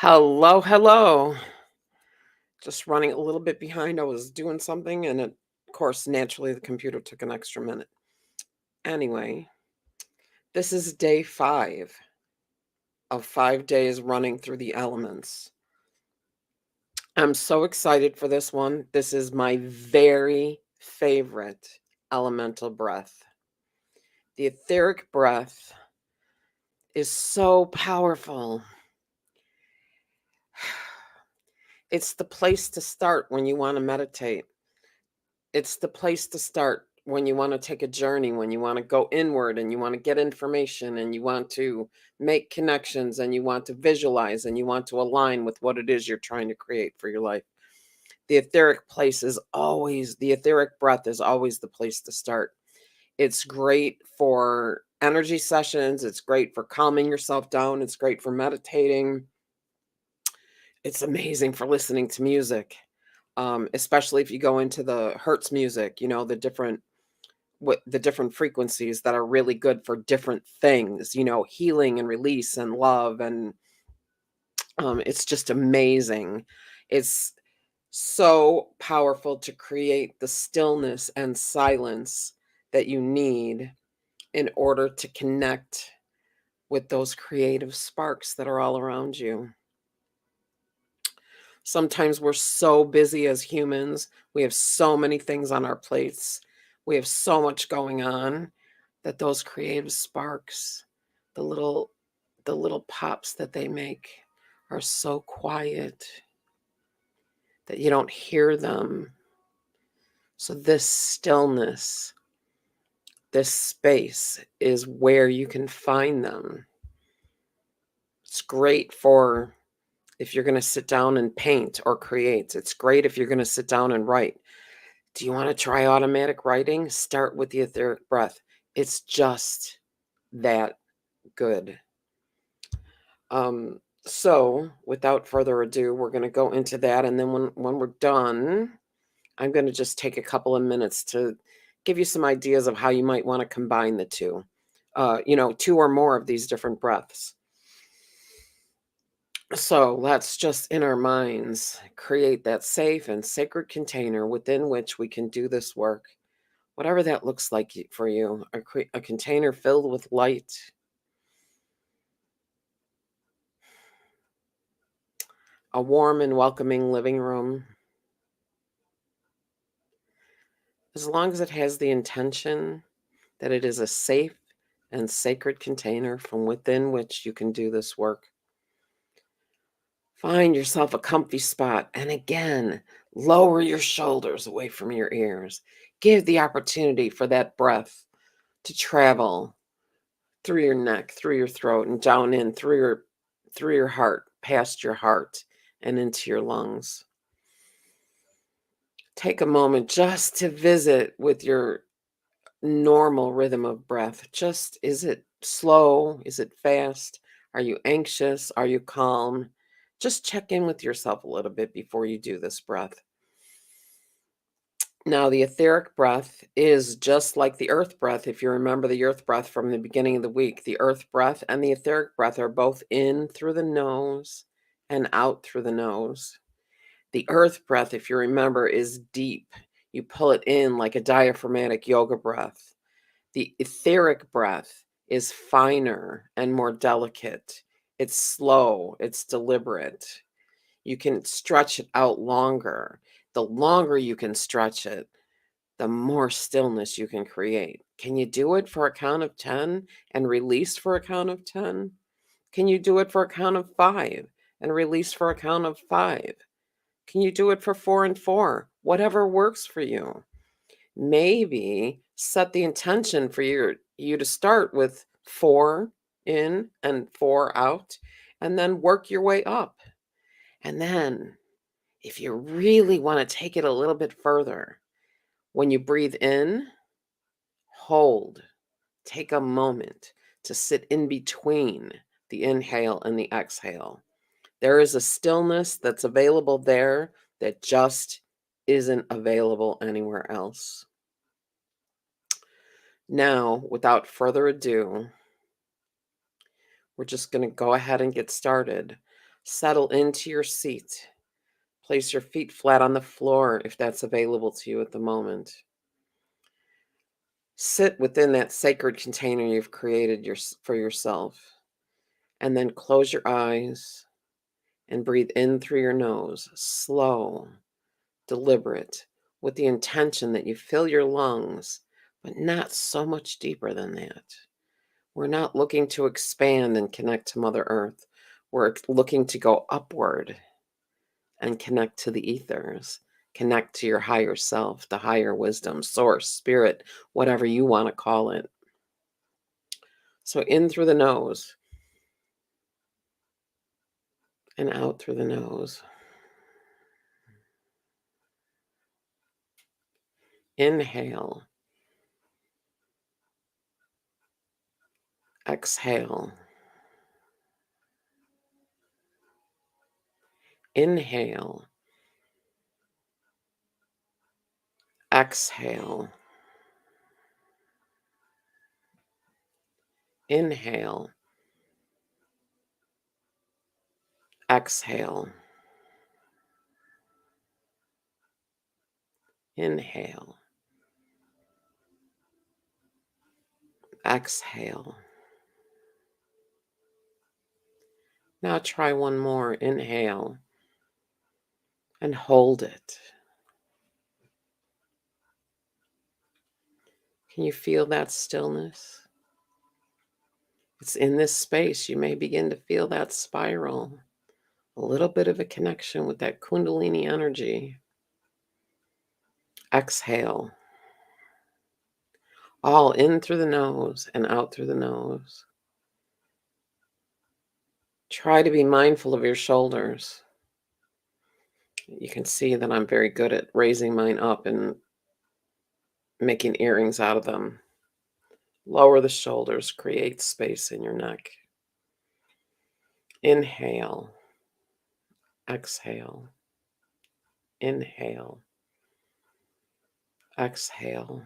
Hello, hello. Just running a little bit behind. I was doing something, and of course, naturally, the computer took an extra minute. Anyway, this is day 5 of 5 days running through the elements. I'm so excited for this one. This is my very favorite elemental breath. The etheric breath is so powerful. It's the place to start when you want to meditate. It's the place to start when you wanna take a journey, when you wanna go inward and you wanna get information and you want to make connections and you want to visualize and you want to align with what it is you're trying to create for your life. The etheric breath is always the place to start. It's great for energy sessions, it's great for calming yourself down, it's great for meditating. It's amazing for listening to music, especially if you go into the Hertz music, the different frequencies that are really good for different things, healing and release and love. And it's just amazing. It's so powerful to create the stillness and silence that you need in order to connect with those creative sparks that are all around you. Sometimes we're so busy as humans. We have so many things on our plates. We have so much going on that those creative sparks, the little the little pops that they make are so quiet that you don't hear them. So this stillness, this space is where you can find them. It's great for if you're going to sit down and paint or create. It's great if you're going to sit down and write. Do you want to try automatic writing? Start with the etheric breath. It's just that good. So without further ado, we're going to go into that. And then when we're done, I'm going to just take a couple of minutes to give you some ideas of how you might want to combine the two, two or more of these different breaths. So let's just in our minds create that safe and sacred container within which we can do this work, whatever that looks like for you. A container filled with light, a warm and welcoming living room, as long as it has the intention that it is a safe and sacred container from within which you can do this work. Find yourself a comfy spot and again, lower your shoulders away from your ears. Give the opportunity for that breath to travel through your neck, through your throat, and down in through your heart, past your heart, and into your lungs. Take a moment just to visit with your normal rhythm of breath. Just is it slow? Is it fast? Are you anxious? Are you calm? Just check in with yourself a little bit before you do this breath. Now, the etheric breath is just like the earth breath. If you remember the earth breath from the beginning of the week, the earth breath and the etheric breath are both in through the nose and out through the nose. The earth breath, if you remember, is deep. You pull it in like a diaphragmatic yoga breath. The etheric breath is finer and more delicate. It's slow, it's deliberate. You can stretch it out longer. The longer you can stretch it, the more stillness you can create. Can you do it for a count of 10 and release for a count of 10? Can you do it for a count of 5 and release for a count of 5? Can you do it for 4 and 4? Whatever works for you. Maybe set the intention for you to start with 4 in and 4 out, and then work your way up. And then, if you really want to take it a little bit further, when you breathe in, hold. Take a moment to sit in between the inhale and the exhale. There is a stillness that's available there that just isn't available anywhere else. Now, without further ado, we're just going to go ahead and get started. Settle into your seat. Place your feet flat on the floor if that's available to you at the moment. Sit within that sacred container you've created for yourself. And then close your eyes and breathe in through your nose, slow, deliberate, with the intention that you fill your lungs, but not so much deeper than that. We're not looking to expand and connect to Mother Earth. We're looking to go upward and connect to the ethers, connect to your higher self, the higher wisdom, source, spirit, whatever you want to call it. So in through the nose and out through the nose. Inhale, exhale, inhale, exhale, inhale, exhale, inhale, exhale. Now try one more. Inhale and hold it. Can you feel that stillness? It's in this space you may begin to feel that spiral, a little bit of a connection with that Kundalini energy. Exhale, all in through the nose and out through the nose. Try to be mindful of your shoulders. You can see that I'm very good at raising mine up and making earrings out of them. Lower the shoulders, create space in your neck. Inhale, exhale, inhale, exhale,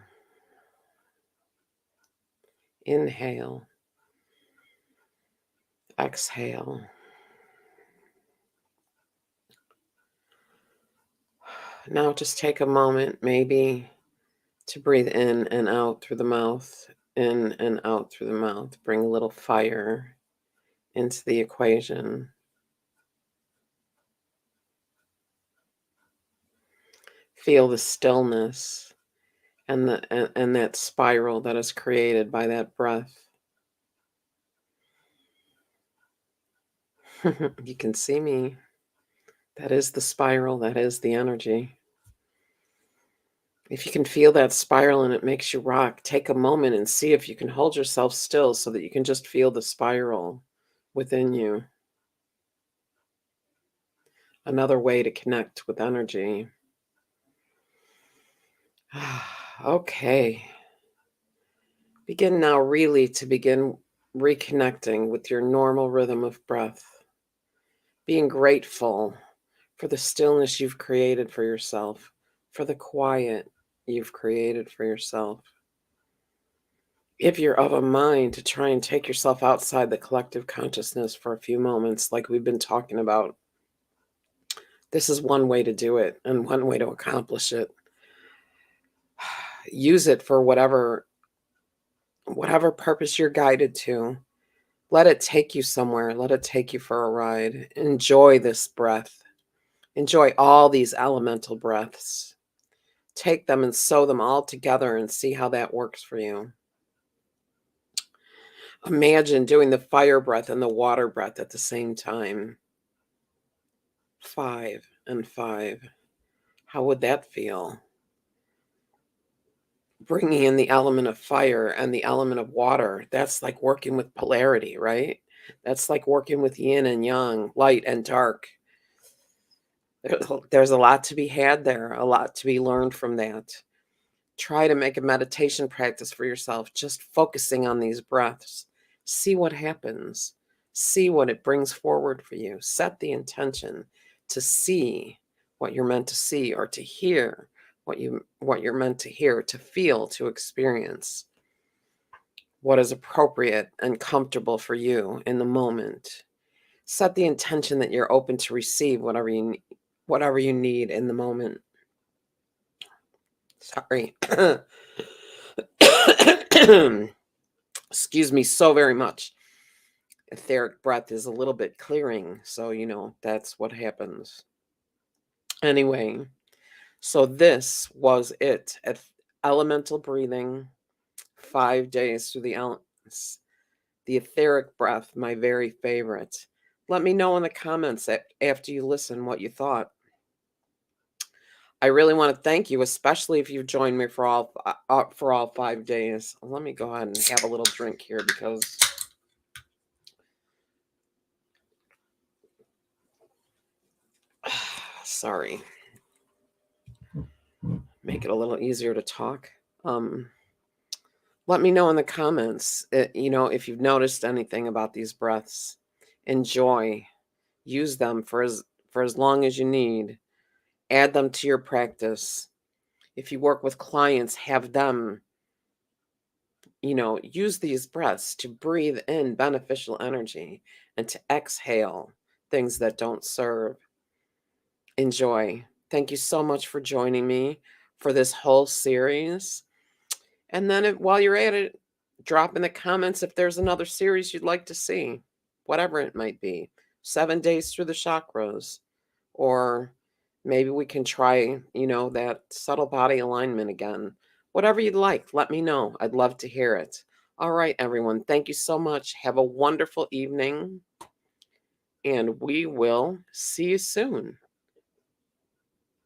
inhale, exhale. Now just take a moment maybe to breathe in and out through the mouth, in and out through the mouth. Bring a little fire into the equation. Feel the stillness and that spiral that is created by that breath. You can see me. That is the spiral, that is the energy. If you can feel that spiral and it makes you rock, take a moment and see if you can hold yourself still so that you can just feel the spiral within you. Another way to connect with energy. Okay. Begin now really to begin reconnecting with your normal rhythm of breath. Being grateful for the stillness you've created for yourself, for the quiet you've created for yourself. If you're of a mind to try and take yourself outside the collective consciousness for a few moments, like we've been talking about, this is one way to do it and one way to accomplish it. Use it for whatever purpose you're guided to. Let it take you somewhere. Let it take you for a ride. Enjoy this breath. Enjoy all these elemental breaths. Take them and sew them all together and see how that works for you. Imagine doing the fire breath and the water breath at the same time. 5 and 5. How would that feel? Bringing in the element of fire and the element of water. That's like working with polarity, right? That's like working with yin and yang, light and dark. There's a lot to be had there, a lot to be learned from that. Try to make a meditation practice for yourself, just focusing on these breaths. See what happens. See what it brings forward for you. Set the intention to see what you're meant to see, or to hear what you're meant to hear, to feel, to experience what is appropriate and comfortable for you in the moment. Set the intention that you're open to receive whatever you need in the moment. Sorry. Excuse me so very much. Etheric breath is a little bit clearing, so that's what happens. Anyway, so this was it. Elemental breathing, 5 days through the elements. The etheric breath, my very favorite. Let me know in the comments after you listen what you thought. I really want to thank you, especially if you've joined me for all 5 days. Let me go ahead and have a little drink here because sorry. Make it a little easier to talk. Let me know in the comments, if you've noticed anything about these breaths. Enjoy. Use them for as long as you need. Add them to your practice. If you work with clients, have them, use these breaths to breathe in beneficial energy and to exhale things that don't serve. Enjoy. Thank you so much for joining me for this whole series. And then while you're at it, drop in the comments if there's another series you'd like to see, whatever it might be. 7 days through the chakras, or maybe we can try, that subtle body alignment again. Whatever you'd like, let me know. I'd love to hear it. All right, everyone. Thank you so much. Have a wonderful evening, and we will see you soon.